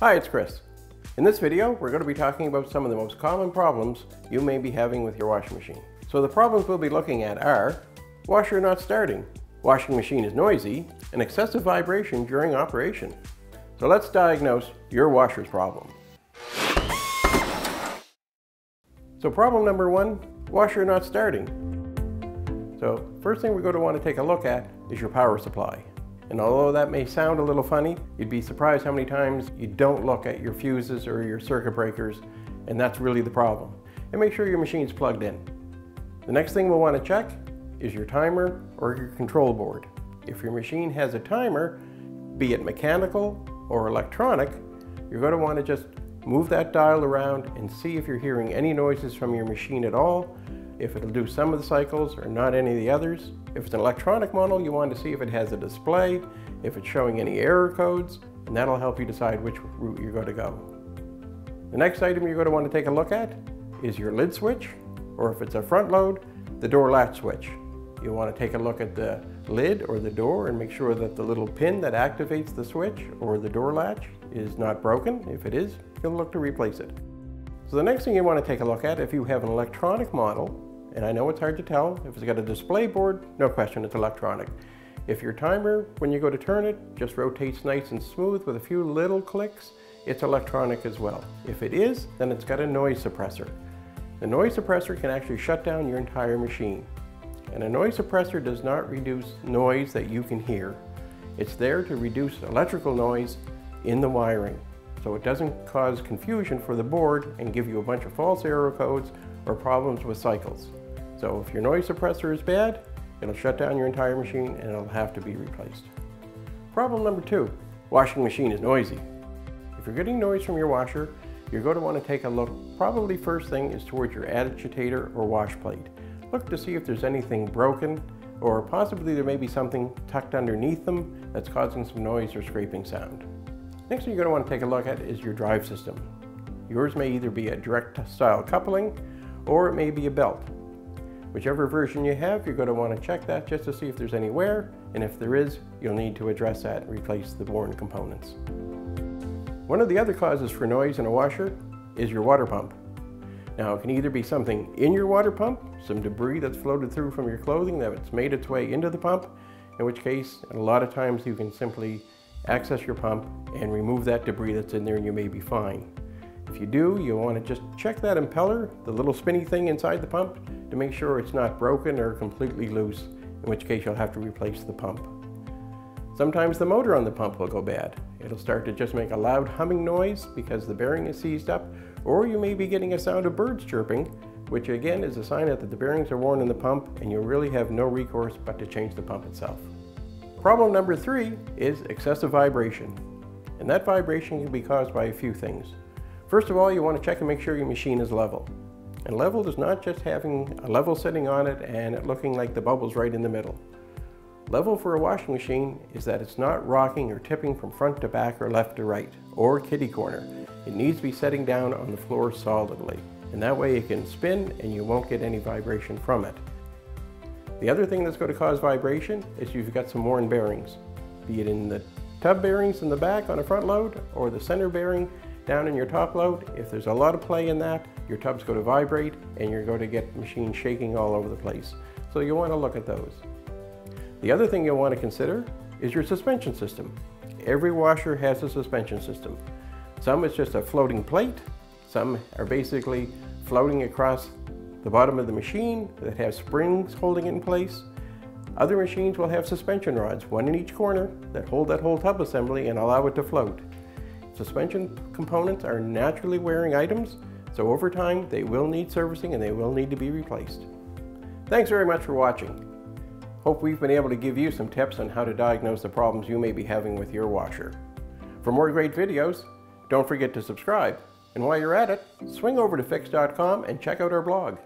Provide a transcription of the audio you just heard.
Hi, it's Chris. In this video, we're going to be talking about some of the most common problems you may be having with your washing machine. So the problems we'll be looking at are washer not starting, washing machine is noisy, and excessive vibration during operation. So let's diagnose your washer's problem. So problem number one, washer not starting. So first thing we're going to want to take a look at is your power supply. And although that may sound a little funny, you'd be surprised how many times you don't look at your fuses or your circuit breakers, and that's really the problem. And make sure your machine's plugged in. The next thing we'll want to check is your timer or your control board. If your machine has a timer, be it mechanical or electronic, you're going to want to just move that dial around and see if you're hearing any noises from your machine at all, if it'll do some of the cycles or not any of the others. If it's an electronic model, you want to see if it has a display, if it's showing any error codes, and that'll help you decide which route you're going to go. The next item you're going to want to take a look at is your lid switch, or if it's a front load, the door latch switch. You want to take a look at the lid or the door and make sure that the little pin that activates the switch or the door latch is not broken. If it is, you'll look to replace it. So the next thing you want to take a look at, if you have an electronic model, and I know it's hard to tell, if it's got a display board, no question it's electronic. If your timer, when you go to turn it, just rotates nice and smooth with a few little clicks, it's electronic as well. If it is, then it's got a noise suppressor. The noise suppressor can actually shut down your entire machine. And a noise suppressor does not reduce noise that you can hear. It's there to reduce electrical noise in the wiring, so it doesn't cause confusion for the board and give you a bunch of false error codes or problems with cycles. So if your noise suppressor is bad, it'll shut down your entire machine and it'll have to be replaced. Problem number two, washing machine is noisy. If you're getting noise from your washer, you're going to want to take a look. Probably first thing is towards your agitator or wash plate. Look to see if there's anything broken, or possibly there may be something tucked underneath them that's causing some noise or scraping sound. Next thing you're going to want to take a look at is your drive system. Yours may either be a direct style coupling or it may be a belt. Whichever version you have, you're going to want to check that just to see if there's any wear, and if there is, you'll need to address that and replace the worn components. One of the other causes for noise in a washer is your water pump. Now, it can either be something in your water pump, some debris that's floated through from your clothing that's made its way into the pump, in which case, a lot of times you can simply access your pump and remove that debris that's in there and you may be fine. If you do, you'll want to just check that impeller, the little spinny thing inside the pump, to make sure it's not broken or completely loose, in which case you'll have to replace the pump. Sometimes the motor on the pump will go bad. It'll start to just make a loud humming noise because the bearing is seized up, or you may be getting a sound of birds chirping, which again is a sign that the bearings are worn in the pump and you really have no recourse but to change the pump itself. Problem number three is excessive vibration. And that vibration can be caused by a few things. First of all, you want to check and make sure your machine is level. And level is not just having a level setting on it and it looking like the bubble's right in the middle. Level for a washing machine is that it's not rocking or tipping from front to back or left to right, or kitty corner. It needs to be setting down on the floor solidly. And that way it can spin and you won't get any vibration from it. The other thing that's going to cause vibration is you've got some worn bearings, be it in the tub bearings in the back on a front load or the center bearing down in your top load. If there's a lot of play in that, your tub's going to vibrate and you're going to get the machine shaking all over the place. So you want to look at those. The other thing you'll want to consider is your suspension system. Every washer has a suspension system. Some is just a floating plate. Some are basically floating across the bottom of the machine that have springs holding it in place. Other machines will have suspension rods, one in each corner, that hold that whole tub assembly and allow it to float. Suspension components are naturally wearing items, so over time they will need servicing and they will need to be replaced. Thanks very much for watching. Hope we've been able to give you some tips on how to diagnose the problems you may be having with your washer. For more great videos, don't forget to subscribe. And while you're at it, swing over to Fix.com and check out our blog.